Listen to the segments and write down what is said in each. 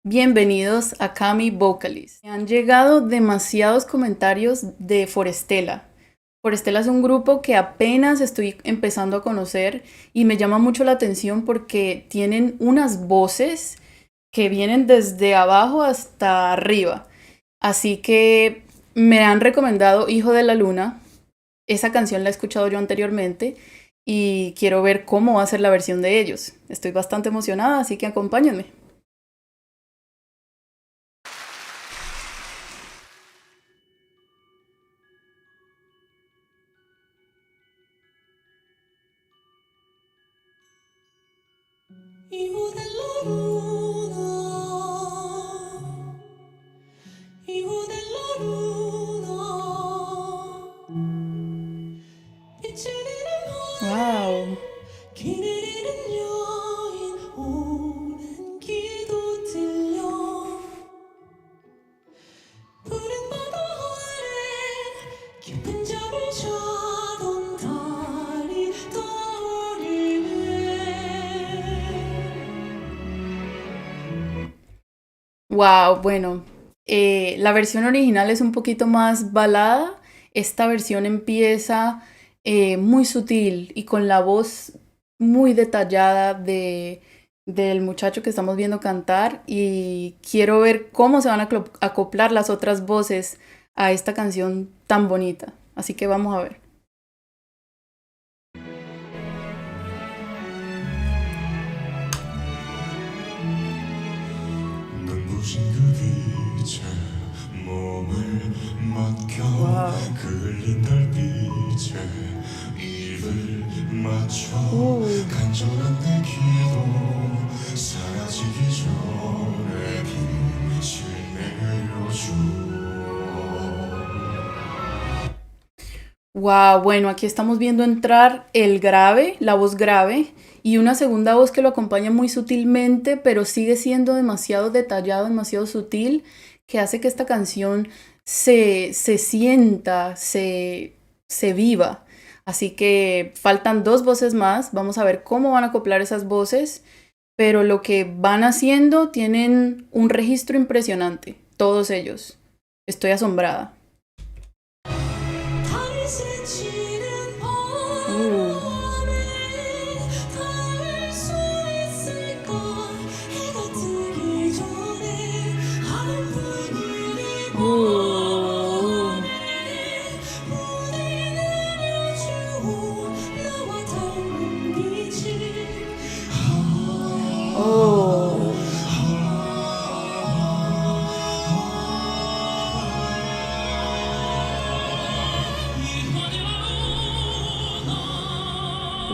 Bienvenidos a Cami Vocalist. Me han llegado demasiados comentarios de Forestella. Forestella es un grupo que apenas estoy empezando a conocer y me llama mucho la atención porque tienen unas voces que vienen desde abajo hasta arriba. Así que me han recomendado Hijo de la Luna. Esa canción la he escuchado yo anteriormente y quiero ver cómo va a ser la versión de ellos. Estoy bastante emocionada, así que acompáñenme. Hijo de la luna, hijo de la luna, 빛이 내리는 Wow. 길 내리는 여인 오랜 기도 들려 푸른 바다 아래 깊은 잠을 자던 달이 떠오르네. Wow, bueno, la versión original es un poquito más balada. Esta versión empieza muy sutil y con la voz muy detallada del muchacho que estamos viendo cantar y quiero ver cómo se van a acoplar las otras voces a esta canción tan bonita. Así que vamos a ver. 눈부신 그 빛에 몸을 맡겨 와우. 그을린 달빛에 입을 맞춰 오. 간절한 내 기도 사라지기 전에 빛을 내려줘. Wow, bueno, aquí estamos viendo entrar el grave, la voz grave, y una segunda voz que lo acompaña muy sutilmente, pero sigue siendo demasiado detallado, demasiado sutil, que hace que esta canción se sienta, se viva. Así que faltan dos voces más, vamos a ver cómo van a acoplar esas voces, pero lo que van haciendo tienen un registro impresionante, todos ellos. Estoy asombrada. 달이 스치는 Uh. 바람에 닿을 수 있을까 해가 뜨기 전에 하늘뿐을 이번에 무대 내려주고 나와 닿는 빛이 Oh.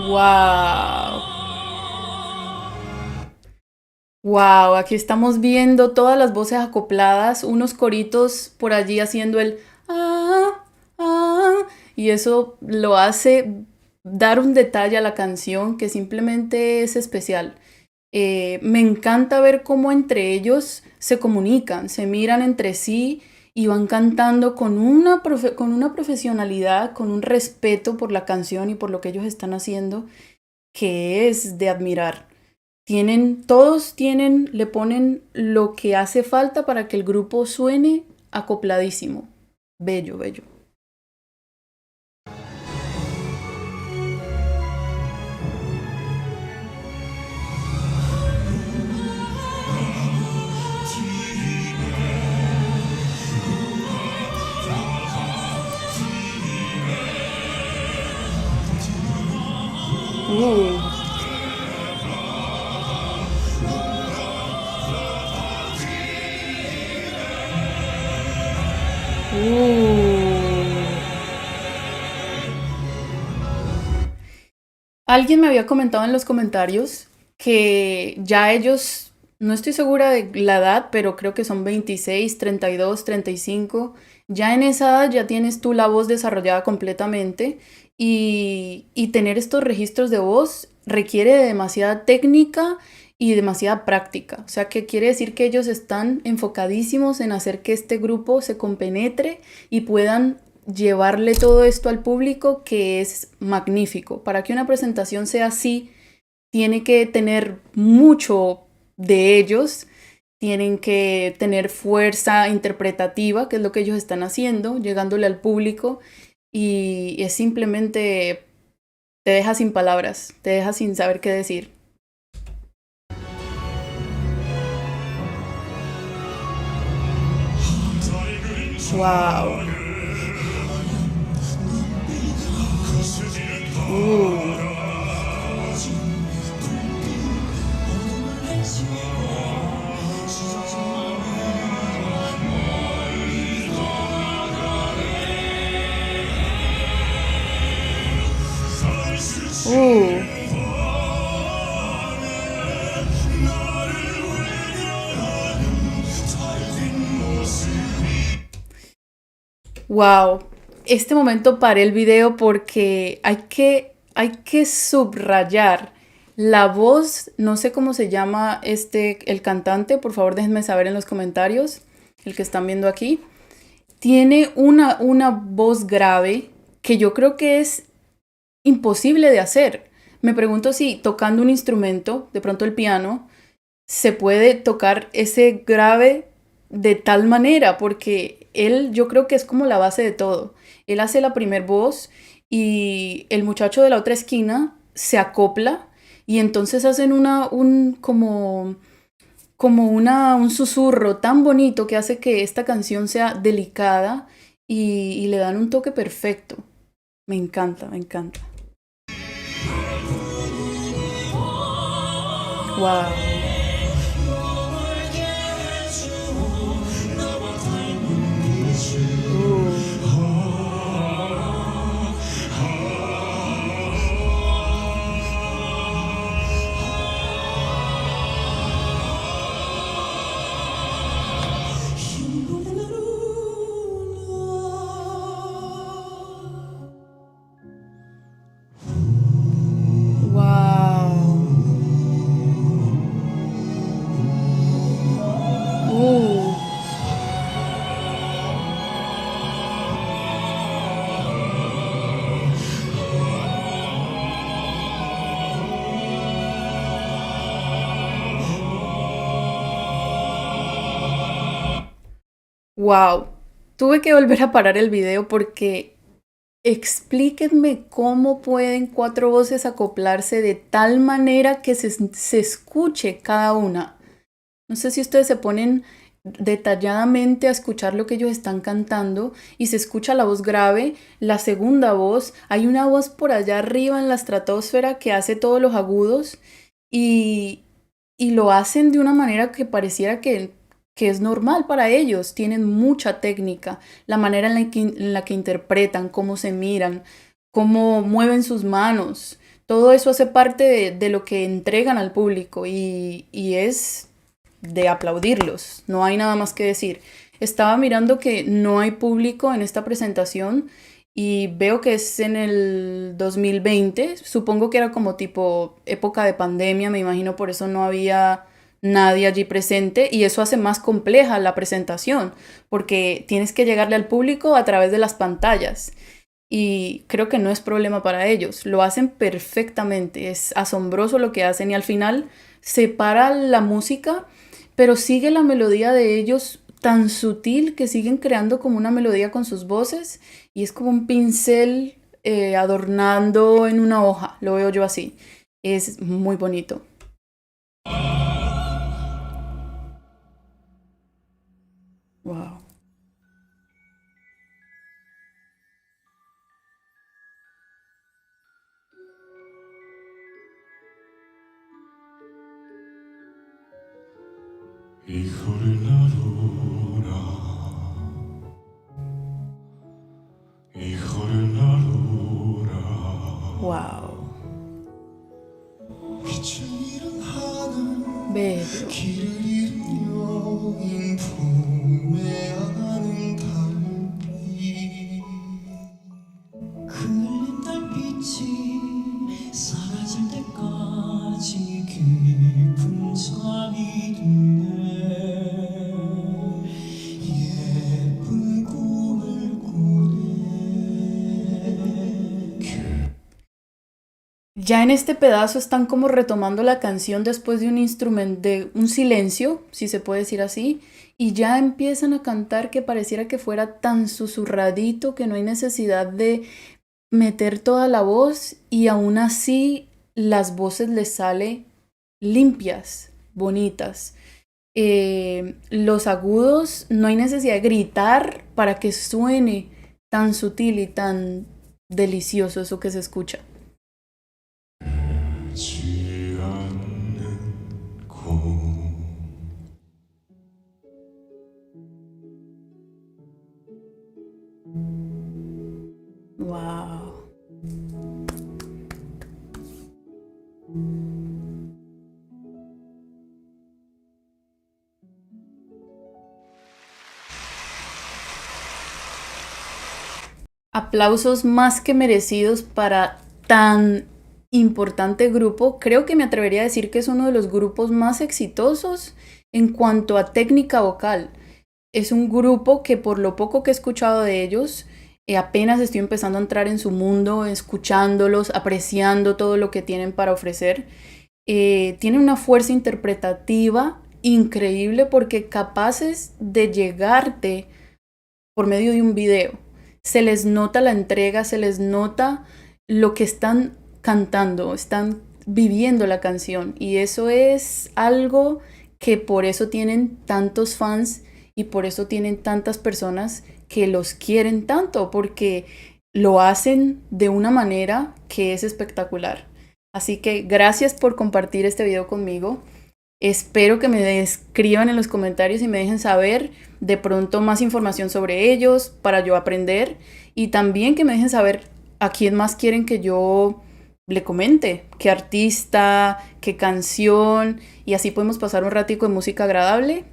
Wow. Wow, aquí estamos viendo todas las voces acopladas, unos coritos por allí haciendo el y eso lo hace dar un detalle a la canción que simplemente es especial. Me encanta ver cómo entre ellos se comunican, se miran entre sí y van cantando con con una profesionalidad, con un respeto por la canción y por lo que ellos están haciendo, que es de admirar. Todos tienen, le ponen lo que hace falta para que el grupo suene acopladísimo. Bello, bello. Uh. Alguien me había comentado en los comentarios que ya ellos, no estoy segura de la edad, pero creo que son 26, 32, 35. Ya en esa edad ya tienes tú la voz desarrollada completamente y tener estos registros de voz requiere de demasiada técnica y demasiada práctica. O sea, que quiere decir que ellos están enfocadísimos en hacer que este grupo se compenetre y puedan llevarle todo esto al público, que es magnífico. Para que una presentación sea así, tiene que tener mucho de ellos tienen que tener fuerza interpretativa, que es lo que ellos están haciendo, llegándole al público, y es simplemente te deja sin palabras, te deja sin saber qué decir. Wow. Wow. Este momento paré el video porque hay que subrayar la voz, no sé cómo se llama el cantante, por favor déjenme saber en los comentarios, el que están viendo aquí. Tiene una voz grave que yo creo que es imposible de hacer. Me pregunto si tocando un instrumento, de pronto el piano, se puede tocar ese grave de tal manera, porque él yo creo que es como la base de todo. Él hace la primer voz y el muchacho de la otra esquina se acopla y entonces hacen un susurro tan bonito que hace que esta canción sea delicada y le dan un toque perfecto. Me encanta, me encanta. Wow. Wow, tuve que volver a parar el video porque explíquenme cómo pueden 4 voces acoplarse de tal manera que se escuche cada una. No sé si ustedes se ponen detalladamente a escuchar lo que ellos están cantando y se escucha la voz grave, la segunda voz, hay una voz por allá arriba en la estratosfera que hace todos los agudos y, y lo hacen de una manera que pareciera que es normal para ellos, tienen mucha técnica, la manera en la que interpretan, cómo se miran, cómo mueven sus manos, todo eso hace parte de lo que entregan al público y es de aplaudirlos, no hay nada más que decir. Estaba mirando que no hay público en esta presentación y veo que es en el 2020, supongo que era como tipo época de pandemia, me imagino por eso no había nadie allí presente y eso hace más compleja la presentación porque tienes que llegarle al público a través de las pantallas y creo que no es problema para ellos, lo hacen perfectamente, es asombroso lo que hacen y al final se para la música pero sigue la melodía de ellos tan sutil que siguen creando como una melodía con sus voces y es como un pincel adornando en una hoja, lo veo yo así, es muy bonito. Wow. Hijo de la luna, hijo de la luna. Wow. 빛을 잃은 하늘, Bello. 길을 잃은 여인 품에 안은 달빛. 그늘린 달빛이 사라질 때까지 깊은 잠이 드네. 예쁜 꿈을 꾸네. ya en este pedazo están como retomando la canción después de un instrumento, de un silencio, si se puede decir así, y ya empiezan a cantar que pareciera que fuera tan susurradito que no hay necesidad de meter toda la voz y aún así las voces les salen limpias, bonitas. Los agudos no hay necesidad de gritar para que suene tan sutil y tan delicioso eso que se escucha. 지 않는 곳 Wow. Aplausos más que merecidos para tan importante grupo. Creo que me atrevería a decir que es uno de los grupos más exitosos en cuanto a técnica vocal. Es un grupo que por lo poco que he escuchado de ellos, apenas estoy empezando a entrar en su mundo, escuchándolos, apreciando todo lo que tienen para ofrecer. Tienen una fuerza interpretativa increíble porque capaces de llegarte por medio de un video. Se les nota la entrega, se les nota lo que están cantando, están viviendo la canción y eso es algo que por eso tienen tantos fans y por eso tienen tantas personas que los quieren tanto, porque lo hacen de una manera que es espectacular. Así que gracias por compartir este video conmigo. Espero que me escriban en los comentarios y me dejen saber de pronto más información sobre ellos para yo aprender y también que me dejen saber a quién más quieren que yo le comente, qué artista, qué canción y así podemos pasar un ratico de música agradable.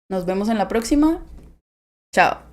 Nos vemos en la próxima. Chao.